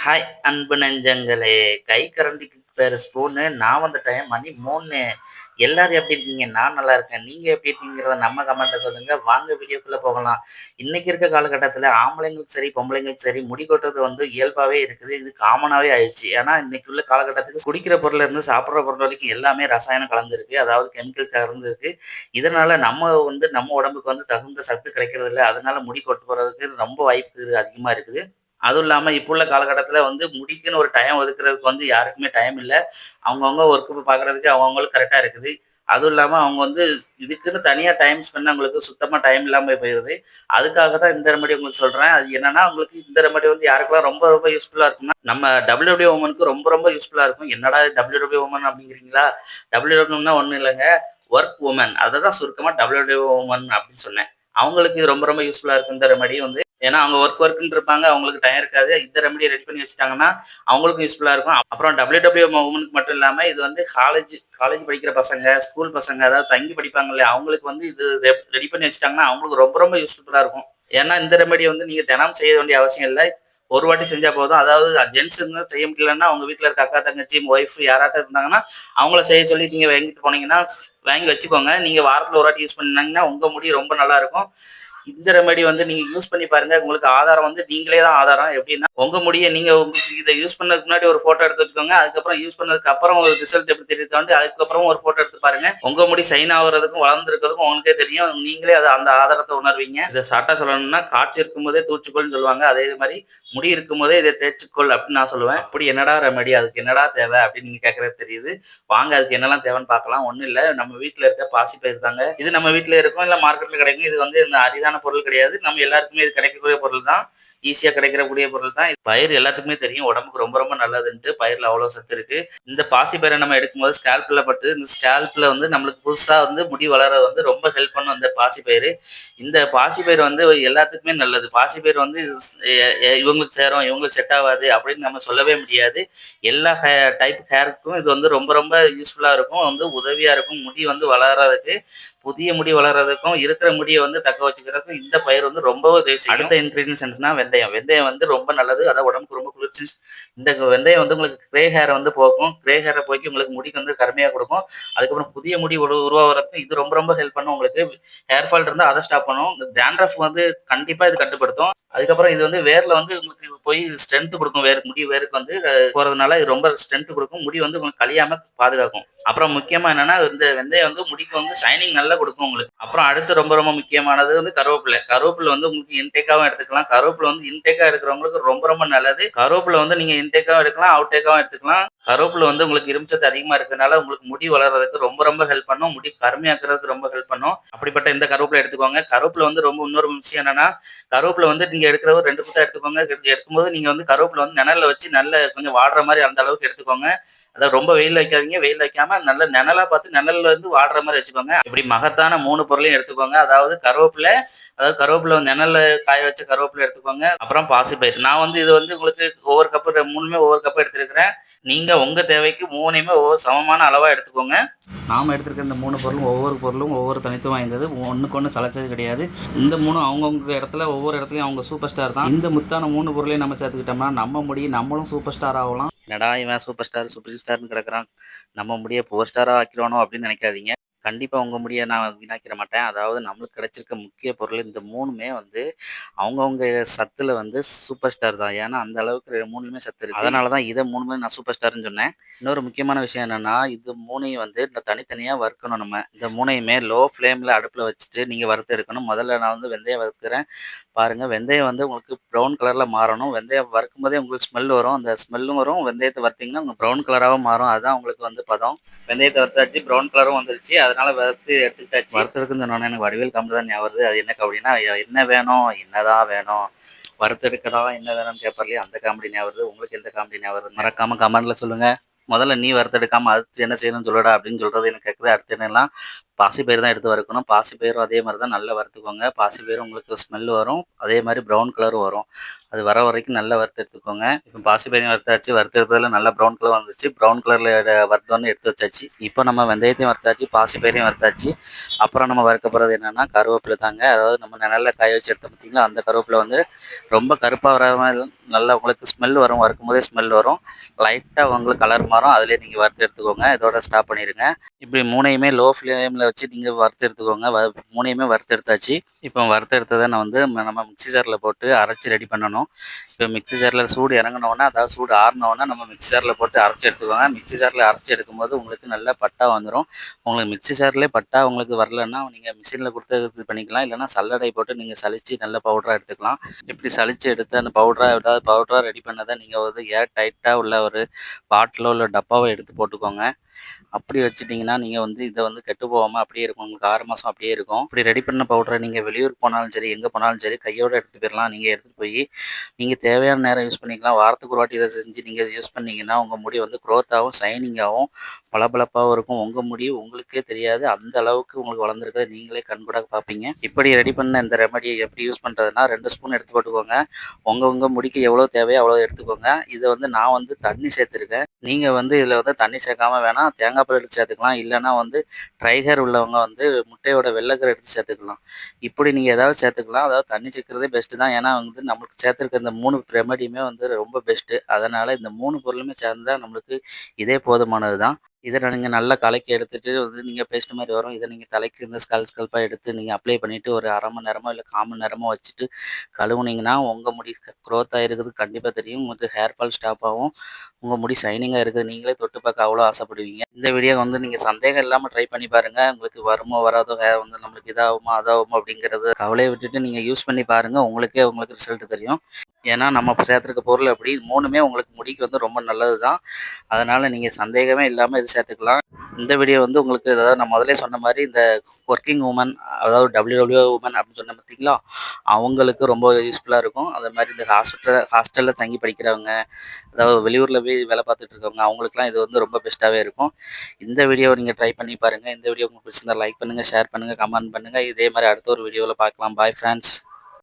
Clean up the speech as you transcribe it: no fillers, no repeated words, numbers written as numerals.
Hi அன்பு நெஞ்சங்களே! கை கரண்டிக்கு பேரு ஸ்பூனு. நான் வந்துட்டேன். மணி 3. எல்லாரும் எப்படி இருக்கீங்க? நான் நல்லா இருக்கேன். நீங்க எப்படி இருக்கீங்கிறத நம்ம கமெண்ட்ல சொல்லுங்க. வாங்க வீடியோக்குள்ள போகலாம். இன்னைக்கு இருக்க காலகட்டத்தில ஆம்பளைங்களுக்கும் சரி, பொம்பளைங்களுக்கும் சரி முடி கொட்டுறது வந்து இயல்பாவே இருக்குது. இது காமனாவே ஆயிருச்சு. ஏன்னா, இன்னைக்கு உள்ள காலகட்டத்துக்கு குடிக்கிற பொருள்ல இருந்து சாப்பிடுற பொருள் வரைக்கும் எல்லாமே ரசாயனம் கலந்திருக்கு. அதாவது கெமிக்கல் கலந்திருக்கு. இதனால நம்ம வந்து நம்ம உடம்புக்கு வந்து தகுந்த சத்து கிடைக்கிறதில்ல. அதனால முடி கொட்டு போறதுக்கு ரொம்ப வாய்ப்பு அதிகமா இருக்குது. அதுவும் இல்லாம இப்ப உள்ள காலகட்டத்தில வந்து முடிக்குன்னு ஒரு டைம் ஒதுக்குறதுக்கு வந்து யாருக்குமே டைம் இல்ல. அவங்கவங்க ஒர்க் பார்க்குறதுக்கு அவங்கவங்களுக்கு கரெக்ட்டா இருக்குது. அதுவும் இல்லாம அவங்க வந்து இதுக்குன்னு தனியா டைம் ஸ்பெண்ட் அவங்களுக்கு சுத்தமா டைம் இல்லாம போயிருது. அதுக்காக தான் இந்த ரெமெடி உங்களுக்கு சொல்றேன். அது என்னன்னா, உங்களுக்கு இந்த ரெமெடி வந்து யாருக்கெல்லாம் ரொம்ப ரொம்ப யூஸ்ஃபுல்லா இருக்கும்னா, நம்ம WWE வுமனுக்கு ரொம்ப ரொம்ப யூஸ்ஃபுல்லா இருக்கும். என்னடா WWE வுமன் அப்படிங்கிறீங்களா? WWE ன்னா ஒண்ணும் இல்லங்க. Work woman. அததான் சுருக்கமா WWE வுமன் அப்படின்னு சொன்னேன். அவங்களுக்கு இது ரொம்ப ரொம்ப யூஸ்ஃபுல்லா இருக்கும் இந்த ரெமெடி வந்து. ஏன்னா அவங்க ஒர்க்ன்னு இருப்பாங்க. அவங்களுக்கு டைம் இருக்காது. இந்த ரெமெடிய ரெடி பண்ணி வச்சுட்டாங்கன்னா, அவங்களுக்கும் யூஸ்ஃபுல்லா இருக்கும். அப்புறம் WWE வுமனுக்கு மட்டும் இல்லாம இது வந்து காலேஜ் காலேஜ் படிக்கிற பசங்க, ஸ்கூல் பசங்க அதாவது தங்கி படிப்பாங்க இல்லையா? அவங்களுக்கு வந்து இது ரெடி பண்ணி வச்சுட்டாங்கன்னா, அவங்களுக்கு ரொம்ப ரொம்ப யூஸ்ஃபுல்லா இருக்கும். ஏன்னா இந்த ரெமெடிய வந்து நீங்க தினமும் செய்ய வேண்டிய அவசியம் இல்ல. ஒரு வாட்டி செஞ்சா போதும். அதாவது ஜென்ட்ஸ் இருந்தா செய்ய முடியலன்னா, உங்க வீட்ல இருக்க அக்கா, தங்கச்சி, ஒய்ஃப் யாராட்டும் இருந்தாங்கன்னா, அவங்கள செய்ய சொல்லி நீங்க வாங்கிட்டு போனீங்கன்னா, வாங்கி வச்சுக்கோங்க. நீங்க வாரத்துல ஒரு வாட்டி யூஸ் பண்ணீங்கன்னா, உங்க முடி ரொம்ப நல்லா இருக்கும். இந்த ரெமெடி வந்து நீங்க யூஸ் பண்ணி பாருங்க. உங்களுக்கு ஆதாரம் வந்து நீங்களே தான் ஆதாரம். எப்படின்னா, உங்க முடிய நீங்க உங்களுக்கு இத யூஸ் பண்ணதுக்கு முன்னாடி ஒரு ஃபோட்டோ எடுத்து வச்சுக்கோங்க. அதுக்கப்புறம் யூஸ் பண்ணதுக்கு அப்புறம் ஒரு ரிசல்ட் எப்படி தெரியுதுக்காண்டி அதுக்கப்புறம் ஒரு ஃபோட்டோ எடுத்து பாருங்க. உங்க முடி ஷைன் ஆகுறதுக்கும், வளர்ந்திருக்கிறதுக்கும் உங்களுக்கே தெரியும். நீங்களே அந்த ஆதாரத்த உணர்வீங்க. இத ஷார்ட்டா சொல்லணும்னா, காய்ச்சி இருக்கும்போதே தூச்சுக்கோள்ன்னு சொல்லுவாங்க. அதே மாரி முடி இருக்கும்போதே இத தேய்ச்சுக்கொள் அப்படின்னு நான் சொல்லுவேன். அப்படி என்னடா ரெமெடி? அதுக்கு என்னடா தேவை? அப்படின்னு நீங்க கேட்கறது தெரியுது. வாங்க அதுக்கு என்னலாம் தேவைன்னு பார்க்கலாம். ஒண்ணும் இல்ல. நம்ம வீட்ல இருக்க பாசிப்பயிறு தாங்க. இது நம்ம வீட்ல இருக்கும். இல்ல மார்க்கெட்ல கிடைக்கும். இது வந்து இந்த அரிதான பொருள் கிடையாது. நம்ம எல்லாருக்குமே இது கிடைக்கக்கூடிய பொருள் தான். ஈஸியா கிடைக்கக்கூடிய பொருள் தான். பயிறு எல்லாத்துக்குமே தெரியும். உடம்புக்கு ரொம்ப ரொம்ப நல்லதுன்ட்டு. பயிர்ல அவ்வளோ சத்து இருக்கு. இந்த பாசிப்பயிர நம்ம எடுக்கும்போது ஸ்கேல்ப்ல பட்டு, இந்த ஸ்கேல்ப்ல வந்து நம்மளுக்கு புதுசா வந்து முடி வளர வந்து ரொம்ப ஹெல்ப் பண்ணும் இந்த பாசிப்பயிறு. இந்த பாசிப்பயிறு வந்து எல்லாத்துக்குமே நல்லது. பாசிப்பயிறு வந்து இவங்களுக்கு சேரும், இவங்களுக்கு செட் ஆவாது அப்படின்னு நம்ம சொல்லவே முடியாது. எல்லா டைப் ஹேருக்கும் இது வந்து ரொம்ப ரொம்ப யூஸ்ஃபுல்லா இருக்கும். வந்து உதவியா இருக்கும். முடி வந்து வளர்றதுக்கு, புதிய முடி வளர்றதுக்கும், இருக்கிற முடிய வந்து தக்க வச்சுக்கிறதுக்கும் இந்த பயிர் வந்து ரொம்பவே உதவி செய்யும். அடுத்த இன்கிரீடியன்ட்ஸ்னா வெந்தயம். வெந்தயம் வந்து ரொம்ப நல்லது. அதான் உடம்புக்கு ரொம்ப குளிர்ச்சி. இந்த வெந்தயம் வந்து உங்களுக்கு கிரே ஹேர வந்து போக்கும். கிரே ஹேர போக்கி உங்களுக்கு முடிக்கு வந்து கருமையா குடுக்கும். அதுக்கப்புறம் புதிய முடி உருவாகுறதுக்கு இது ரொம்ப ரொம்ப ஹெல்ப் பண்ணும் உங்களுக்கு. ஹேர் ஃபால் இருந்தா அத ஸ்டாப் பண்ணும். இந்த டாண்ட்ரஃப் வந்து கண்டிப்பா இது கட்டுப்படுத்தும். அதுக்கப்புறம் இது வந்து வேர்ல வந்து உங்களுக்கு போய் ஸ்ட்ரென்த் குடுக்கும். முடி வேருக்கு வந்து போறதுனால இது ரொம்ப ஸ்ட்ரென்த் குடுக்கும். முடி வந்து உங்களுக்கு கழியாம பாதுகாக்கும். அப்புறம் முக்கியமா என்னன்னா, இந்த வெந்தயம் வந்து முடிக்கு வந்து ஷைனிங் நல்லா குடுக்கும் உங்களுக்கு. அப்புறம் அடுத்து ரொம்ப ரொம்ப முக்கியமானது வந்து கருவேப்பிலை. கருவேப்பிலை வந்து உங்களுக்கு இன்டேக்காவும் எடுத்துக்கலாம். கருவேப்பிலை வந்து இன்டேக்கா எடுக்கிறவங்களுக்கு ரொம்ப ரொம்ப நல்லது. கருவேப்பிலை வந்து நீங்க இன்டேக்காவும் எடுக்கலாம், அவுட்டேக்காவும் எடுத்துக்கலாம். கருவேப்பிலை வந்து உங்களுக்கு இரும்புச்சத்து அதிகமா இருக்கிறதுனால உங்களுக்கு முடி வளர்றதுக்கு ரொம்ப ரொம்ப ஹெல்ப் பண்ணும். முடி கருமையாக்குறதுக்கு ரொம்ப ஹெல்ப் பண்ணும். அப்படிப்பட்ட இந்த கருவேப்பிலை எடுத்துக்கோங்க. கருவேப்பிலை வந்து ரொம்ப இன்னொரு விஷயம் என்னன்னா, கருவேப்பிலை வந்து நீங்க எடுக்கிற ஒரு 2 குத்தா எடுத்துக்கோங்க. எடுக்கும்போது நீங்க வந்து கருவேப்பிலை வந்து நிழல்ல வச்சு நல்ல கொஞ்சம் வாடுற மாரி அந்த அளவுக்கு எடுத்துக்கோங்க. அதாவது ரொம்ப வெயில்ல வைக்காதீங்க. வெயில்ல வைக்காம நல்ல நிழலா பார்த்து நிழல்ல இருந்து வாடுற மாரி வச்சுக்கோங்க. இப்படி மகத்தான 3 பொருளையும் எடுத்துக்கோங்க. அதாவது கருவேப்பிலை நிழல்ல காய வச்ச கருவேப்பிலை எடுத்துக்கோங்க. அப்புறம் பாசிப்பயிறு. நான் வந்து இது வந்து உங்களுக்கு ஒவ்வொரு கப்பு 3மே ஒவ்வொரு கப் எடுத்திருக்கிறேன். நீங்க உங்க தேவைக்கு 3யுமே ஒவ்வொரு சமமான அளவா எடுத்துக்கோங்க. நாம எடுத்திருக்க இந்த 3 பொருளும் ஒவ்வொரு பொருளும் ஒவ்வொரு தனித்துவம் வாய்ந்தது. ஒண்ணுக்கு ஒண்ணு சளைச்சது கிடையாது. இந்த 3ம் அவங்கவங்க இடத்துல ஒவ்வொரு இடத்துலயும் அவங்க சூப்பர் ஸ்டார் தான். இந்த முத்தான 3 பொருளையும் நம்ம சேர்த்துக்கிட்டோம்னா நம்ம முடியும் நம்மளும் சூப்பர் ஸ்டார் ஆகலாம். என்னடா இவன் சூப்பர் ஸ்டார்ன்னு கிடக்குறான். நம்ம முடிய புவர் ஸ்டாரா ஆக்கிடுவானோ அப்படின்னு நினைக்காதீங்க. கண்டிப்பா உங்க முடிய நான் வீணாக்கிற மாட்டேன். அதாவது நம்மளுக்கு கிடைச்சிருக்க முக்கிய பொருள் இந்த 3மே வந்து அவங்கவங்க சத்துல வந்து சூப்பர் ஸ்டார் தான். ஏன்னா அந்த அளவுக்கு 3லயுமே சத்து இருக்கு. அதனால தான் இத 3மே நான் சூப்பர் ஸ்டார்ன்னு சொன்னேன். இன்னொரு முக்கியமான விஷயம் என்னன்னா, இது 3யும் வந்து தனித்தனியா வறுக்கணும் நம்ம. இந்த 3யுமே லோ ஃப்ளேம்ல அடுப்புல வச்சுட்டு நீங்க வறுத்து எடுக்கணும். முதல்ல நான் வந்து வெந்தயம் வறுக்கிறேன். பாருங்க வெந்தயம் வந்து உங்களுக்கு ப்ரவுன் கலர்ல மாறணும். வெந்தயம் வறுக்கும்போதே உங்களுக்கு ஸ்மெல் வரும். அந்த ஸ்மெல்லும் வரும். வெந்தயத்த வறுத்தீங்கன்னா உங்களுக்கு ப்ரவுன் கலராவும் மாறும். அதுதான் உங்களுக்கு வந்து பதம். வெந்தயத்த வறுத்தாச்சு. ப்ரவுன் கலரும் வந்துருச்சு. அதனால வறுத்து எடுத்துக்கிட்டாச்சு. வறுத்தெடுக்குன்னு சொன்னோனே எனக்கு வடிவேல் காமெடி தான் ஞாபகம் வருது. அது என்ன காமெடின்னா, என்ன வேணும்? என்னதான் வேணும்? வறுத்தெடுக்கடா என்ன வேணும்னு கேட்பார் இல்லையா? அந்த காமெடி ஞாபகம் வருது. உங்களுக்கு எந்த காமெடி ஞாபகம் வருது? மறக்காம கமெண்ட்ல சொல்லுங்க. முதல்ல நீ வறுத்தெடுக்காம அடுத்து என்ன செய்யணும்னு சொல்லுடா அப்படின்னு சொல்றது எனக்கு கேட்குது. அடுத்து என்னலாம் பாசிப்பயிறு தான் எடுத்து வறுக்கணும். பாசிப்பயிரும் அதே மாரி தான் நல்லா வறுத்துக்கோங்க. பாசிப்பயிரும் உங்களுக்கு ஸ்மெல் வரும். அதே மாரி ப்ரவுன் கலரும் வரும். அது வர வரைக்கும் நல்லா வறுத்து எடுத்துக்கோங்க. இப்போ பாசிப்பயிரையும் வறுத்தாச்சு. வறுத்தெடுத்ததில நல்லா ப்ரவுன் கலர் வந்துருச்சு. ப்ரவுன் கலர்ல வறுத்தோனே எடுத்து வச்சாச்சு. இப்போ நம்ம வெந்தயத்தையும் வறுத்தாச்சு, பாசிப்பயிரையும் வறுத்தாச்சு. அப்புறம் நம்ம வறுக்க போறது என்னன்னா, கருவேப்பிலை தாங்க. அதாவது நம்ம நிழல்ல காய வச்சு எடுத்தோம் பார்த்தீங்களா, அந்த கருவேப்பிலை வந்து ரொம்ப கருப்பா வராம நல்லா உங்களுக்கு ஸ்மெல் வரும். வறுக்கும்போதே ஸ்மெல் வரும். லைட்டா உங்களுக்கு கலர் மாறும். அதிலேயே நீங்க வறுத்து எடுத்துக்கோங்க. இதோட ஸ்டாப் பண்ணிருங்க. இப்படி 3யுமே லோ ஃப்ளேம்ல வச்சு நீங்க வறுத்து எடுத்துக்கோங்க. 3யுமே வறுத்து எடுத்தாச்சு. இப்போ வறுத்து எடுத்தத நான் வந்து நம்ம மிக்ஸி ஜார்ல போட்டு அரைச்சு ரெடி பண்ணணும். இப்போ மிக்ஸி ஜார்ல சூடு இறங்குனோனே, அதாவது சூடு ஆறுனோனே நம்ம மிக்ஸி ஜார்ல போட்டு அரைச்சு எடுத்துக்கோங்க. மிக்ஸி ஜார்ல அரைச்சு எடுக்கும்போது உங்களுக்கு நல்ல பட்டா வந்துரும். உங்களுக்கு மிக்ஸி ஜார்லயே பட்டா உங்களுக்கு வரலன்னா, நீங்க மிஷின்ல குடுத்து இது பண்ணிக்கலாம். இல்லன்னா சல்லடை போட்டு நீங்க சலிச்சு நல்ல பவுடரா எடுத்துக்கலாம். இப்படி சலிச்சு எடுத்து அந்த பவுடரா ரெடி பண்ணத நீங்க வந்து ஏர் டைட்டா உள்ள ஒரு பாட்டிலோ, இல்ல டப்பாவோ எடுத்து போட்டுக்கோங்க. அப்படி வச்சுட்டீங்கன்னா, நீங்க வந்து இத வந்து கெட்டு போகாம அப்படியே இருக்கும். உங்களுக்கு 6 மாசம் அப்படியே இருக்கும். இப்படி ரெடி பண்ண பவுடர நீங்க வெளியூருக்கு போனாலும் சரி, எங்க போனாலும் சரி கையோட எடுத்துட்டு போயிரலாம். நீங்க எடுத்துட்டு போயி, நீங்க தேவையான நேரம் யூஸ் பண்ணிக்கலாம். வாரத்துக்கு ஒரு வாட்டி இத செஞ்சு நீங்க யூஸ் பண்ணீங்கன்னா, உங்க முடி வந்து குரோத் ஆகும், ஷைனிங்காவும், பளபளப்பாவும் இருக்கும். உங்க முடி உங்களுக்கே தெரியாது. அந்த அளவுக்கு உங்களுக்கு வளர்ந்திருக்கிறத நீங்களே கண்கூடா பார்ப்பீங்க. இப்படி ரெடி பண்ண இந்த ரெமடிய எப்படி யூஸ் பண்றதுன்னா, 2 ஸ்பூன் எடுத்து போட்டுக்கோங்க. உங்க உங்க முடிக்கு எவ்வளோ தேவையோ அவ்வளோ எடுத்துக்கோங்க. இத வந்து நான் வந்து தண்ணி சேர்த்துருக்கேன். நீங்க வந்து இதில வந்து தண்ணி சேர்க்காம வேணா தேங்காய் பால் எடுத்து சேர்த்துக்கலாம். இல்லன்னா வந்து ட்ரை ஹேர் உள்ளவங்க வந்து முட்டையோட வெள்ளைக்கரு எடுத்து சேர்த்துக்கலாம். இப்படி நீங்க ஏதாவது சேர்த்துக்கலாம். அதாவது தண்ணி சேர்க்கிறதே பெஸ்ட்டு தான். ஏன்னா வந்து நம்மளுக்கு சேர்த்துருக்க இந்த 3 ரெமெடியுமே வந்து ரொம்ப பெஸ்ட்டு. அதனால இந்த 3 பொருளுமே சேர்ந்தா நம்மளுக்கு இதே போதுமானது தான். இத நீங்க நல்லா கலக்கி எடுத்துட்டு வந்து நீங்க பேஸ்ட் மாரி வரும். இத நீங்க தலைக்கு இந்த ஸ்கல்ப்பா எடுத்து நீங்க அப்ளை பண்ணிட்டு ஒரு 1/2 மணி நேரமோ, இல்ல 1/4 மணி நேரமோ வச்சுட்டு கழுவுனீங்கன்னா, உங்க முடி குரோத் ஆயிருக்கிறது கண்டிப்பா தெரியும். உங்களுக்கு ஹேர் ஃபால் ஸ்டாப் ஆகும். உங்க முடி ஷைனிங்கா இருக்குது. நீங்களே தொட்டு பார்க்க அவ்வளோ ஆசைப்படுவீங்க. இந்த வீடியோ வந்து நீங்க சந்தேகம் இல்லாம ட்ரை பண்ணி பாருங்க. உங்களுக்கு வருமோ, வராதோ, ஹேர் வந்து நம்மளுக்கு இதாகுமா, அதாகுமா அப்படிங்கிறத கவலைய விட்டுட்டு நீங்க யூஸ் பண்ணி பாருங்க. உங்களுக்கு ரிசல்ட் தெரியும். ஏன்னா நம்ம இப்ப சேர்த்துருக்க பொருள் அப்படி 3மே உங்களுக்கு முடிக்கு வந்து ரொம்ப நல்லது தான். அதனால நீங்க சந்தேகமே இல்லாம இது சேர்த்துக்கலாம். இந்த வீடியோ வந்து உங்களுக்கு அதாவது நான் முதலே சொன்ன மாரி இந்த வொர்க்கிங் வுமன் அதாவது WWO வுமன் அப்படின்னு சொன்னேன் பார்த்தீங்களா? அவங்களுக்கு ரொம்ப யூஸ்ஃபுல்லா இருக்கும். அதே மாரி இந்த ஹாஸ்டல்ல தங்கி படிக்கிறவங்க, அதாவது வெளியூர்ல போய் வேலை பார்த்துட்டு இருக்கவங்க, அவங்களுக்குலாம் இது வந்து ரொம்ப பெஸ்ட்டாவே இருக்கும். இந்த வீடியோவ நீங்க ட்ரை பண்ணி பாருங்க. இந்த வீடியோ உங்களுக்கு பிடிச்சிருந்தா லைக் பண்ணுங்க, ஷேர் பண்ணுங்க, கமெண்ட் பண்ணுங்க. இதே மாரி அடுத்த ஒரு வீடியோல பார்க்கலாம். பாய் ஃபிரெண்ட்ஸ்.